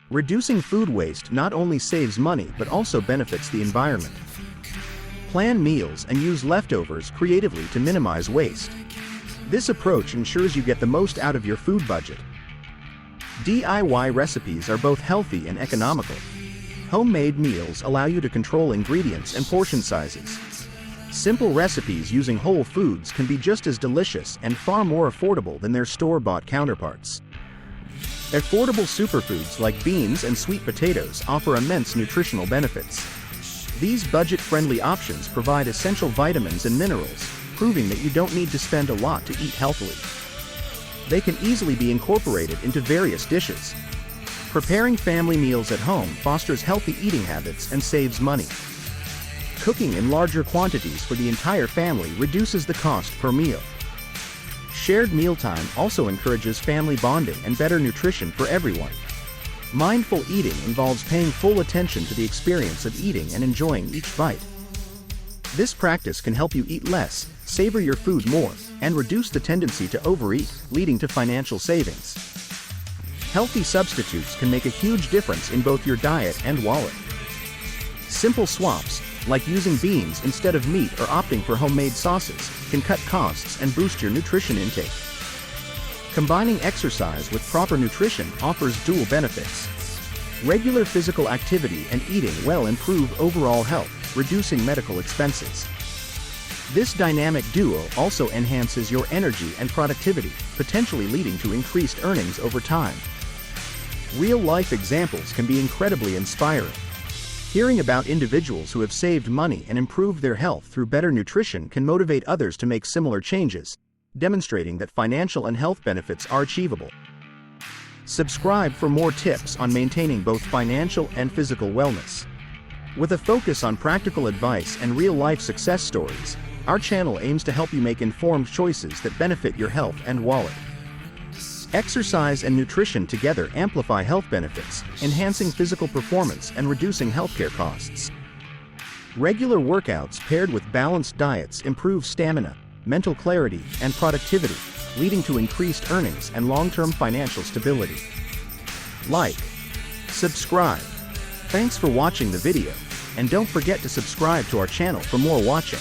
Reducing food waste not only saves money but also benefits the environment. Plan meals and use leftovers creatively to minimize waste. This approach ensures you get the most out of your food budget. DIY recipes are both healthy and economical. Homemade meals allow you to control ingredients and portion sizes. Simple recipes using whole foods can be just as delicious and far more affordable than their store-bought counterparts. Affordable superfoods like beans and sweet potatoes offer immense nutritional benefits. These budget-friendly options provide essential vitamins and minerals, proving that you don't need to spend a lot to eat healthily. They can easily be incorporated into various dishes. Preparing family meals at home fosters healthy eating habits and saves money. Cooking in larger quantities for the entire family reduces the cost per meal. Shared mealtime also encourages family bonding and better nutrition for everyone. Mindful eating involves paying full attention to the experience of eating and enjoying each bite. This practice can help you eat less, savor your food more, and reduce the tendency to overeat, leading to financial savings. Healthy substitutes can make a huge difference in both your diet and wallet. Simple swaps, like using beans instead of meat or opting for homemade sauces, can cut costs and boost your nutrition intake. Combining exercise with proper nutrition offers dual benefits. Regular physical activity and eating well improve overall health, reducing medical expenses. This dynamic duo also enhances your energy and productivity, potentially leading to increased earnings over time. Real-life examples can be incredibly inspiring. Hearing about individuals who have saved money and improved their health through better nutrition can motivate others to make similar changes, demonstrating that financial and health benefits are achievable. Subscribe for more tips on maintaining both financial and physical wellness. With a focus on practical advice and real-life success stories, our channel aims to help you make informed choices that benefit your health and wallet. Exercise and nutrition together amplify health benefits, enhancing physical performance and reducing healthcare costs. Regular workouts paired with balanced diets improve stamina, mental clarity, and productivity, leading to increased earnings and long-term financial stability. Like, subscribe. Thanks for watching the video, and don't forget to subscribe to our channel for more watching.